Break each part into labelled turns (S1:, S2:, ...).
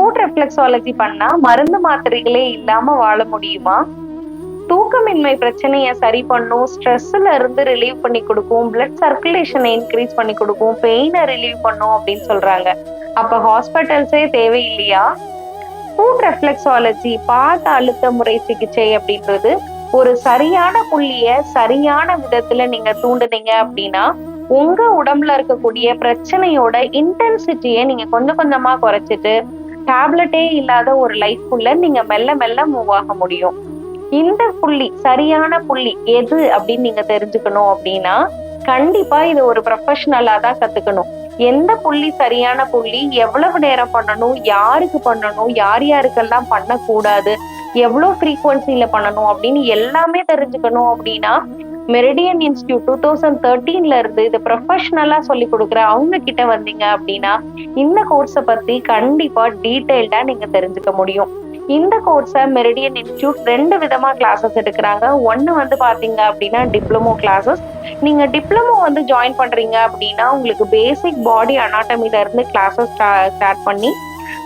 S1: Food reflexology பண்ணா மருந்து மாத்திரைகளே இல்லாம வாழ முடியுமா? தூக்கமின்மை பிரச்சனைய சரி பண்ணும், ஸ்ட்ரெஸ்ல இருந்து ரிலீவ் பண்ணி கொடுக்கும், பிளட் சர்க்குலேஷனை இன்க்ரீஸ் பண்ணி கொடுக்கும், பெயினை ரிலீவ் பண்ணும் அப்படின்னு சொல்றாங்க. அப்ப ஹாஸ்பிட்டல்ஸே தேவையில்லையா? ஃபுட் ரெஃப்ளெக்ஸாலஜி பாத அழுத்த முறை சிகிச்சை அப்படின்றது ஒரு சரியான புள்ளிய சரியான விதத்துல நீங்க தூண்டுனீங்க அப்படின்னா உங்க உடம்புல இருக்கக்கூடிய பிரச்சனையோட இன்டென்சிட்டியை நீங்க கொஞ்சம் கொஞ்சமா குறைச்சிட்டு டேப்லெட்டே இல்லாத ஒரு லைஃப்குள்ள நீங்க மெல்ல மெல்ல மூவ் ஆக முடியும். இந்த புள்ளி சரியான புள்ளி எது அப்படின்னு நீங்க தெரிஞ்சுக்கணும் அப்படின்னா கண்டிப்பா இது ஒரு ப்ரொஃபஷனலா தான் கத்துக்கணும். எந்த புள்ளி சரியான புள்ளி, எவ்வளவு நேரம் பண்ணணும், யாருக்கு பண்ணணும், யார் யாருக்கெல்லாம் பண்ணக்கூடாது, எவ்வளவு ஃப்ரீக்வன்சில பண்ணணும் அப்படின்னு எல்லாமே தெரிஞ்சுக்கணும் அப்படின்னா மெரிடியன் இன்ஸ்டியூட் 2013ல இருந்து இது ப்ரொஃபஷனலா சொல்லி கொடுக்குற அவங்க கிட்ட வந்தீங்க அப்படின்னா இந்த கோர்ஸை பத்தி கண்டிப்பா டீட்டெயில்டா நீங்க தெரிஞ்சுக்க முடியும். இந்த கோர்ஸை மெரிடியன் இன்ஸ்டியூட் 2 விதமா கிளாஸஸ் எடுக்கிறாங்க. ஒன்னு வந்து பாத்தீங்க அப்படின்னா டிப்ளமோ கிளாஸஸ். நீங்க டிப்ளமோ வந்து ஜாயின் பண்றீங்க அப்படின்னா உங்களுக்கு பேசிக் பாடி அனாட்டமில இருந்து கிளாஸஸ் ஸ்டார்ட் பண்ணி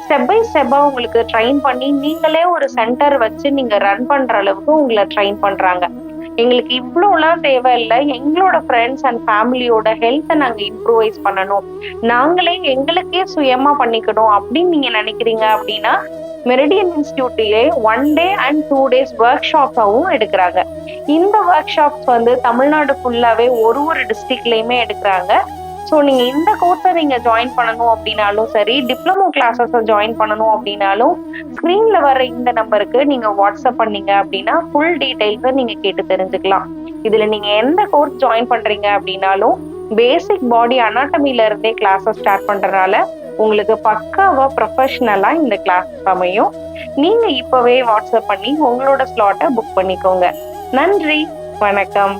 S1: ஸ்டெப் பை ஸ்டெப்பா உங்களுக்கு ட்ரெயின் பண்ணி நீங்களே ஒரு சென்டர் வச்சு நீங்க ரன் பண்ற அளவுக்கு உங்களை ட்ரெயின் பண்றாங்க. எங்களுக்கு இவ்வளோலாம் தேவையில்லை, எங்களோட ஃப்ரெண்ட்ஸ் அண்ட் ஃபேமிலியோட ஹெல்த்தை நாங்கள் இம்ப்ரூவைஸ் பண்ணணும், நாங்களே எங்களுக்கே சுயமா பண்ணிக்கணும் அப்படின்னு நீங்க நினைக்கிறீங்க அப்படின்னா மெரிடியன் இன்ஸ்டியூட்டிலே 1 டே அண்ட் 2 டேஸ் ஒர்க் ஷாப்பாகவும் எடுக்கிறாங்க. இந்த ஒர்க் ஷாப்ஸ் வந்து தமிழ்நாடு ஃபுல்லாவே ஒரு டிஸ்ட்ரிக்ட்லயுமே எடுக்கிறாங்க. ஸோ நீங்க இந்த கோர்ஸை நீங்க ஜாயின் பண்ணணும் அப்படின்னாலும் சரி, டிப்ளமோ கிளாஸஸை ஜாயின் பண்ணணும் அப்படின்னாலும் ஸ்கிரீன்ல வர இந்த நம்பருக்கு நீங்க வாட்ஸ்அப் பண்ணீங்க அப்படின்னா ஃபுல் டீடைல்ஸை நீங்க கேட்டு தெரிஞ்சுக்கலாம். இதுல நீங்க எந்த கோர்ஸ் ஜாயின் பண்றீங்க அப்படின்னாலும் பேசிக் பாடி அனாட்டமில இருந்தே கிளாஸஸ் ஸ்டார்ட் பண்றதுனால உங்களுக்கு பக்காவா ப்ரொஃபஷனலா இந்த கிளாஸ் அமையும். நீங்க இப்பவே வாட்ஸ்அப் பண்ணி உங்களோட ஸ்லாட்டை புக் பண்ணிக்கோங்க. நன்றி, வணக்கம்.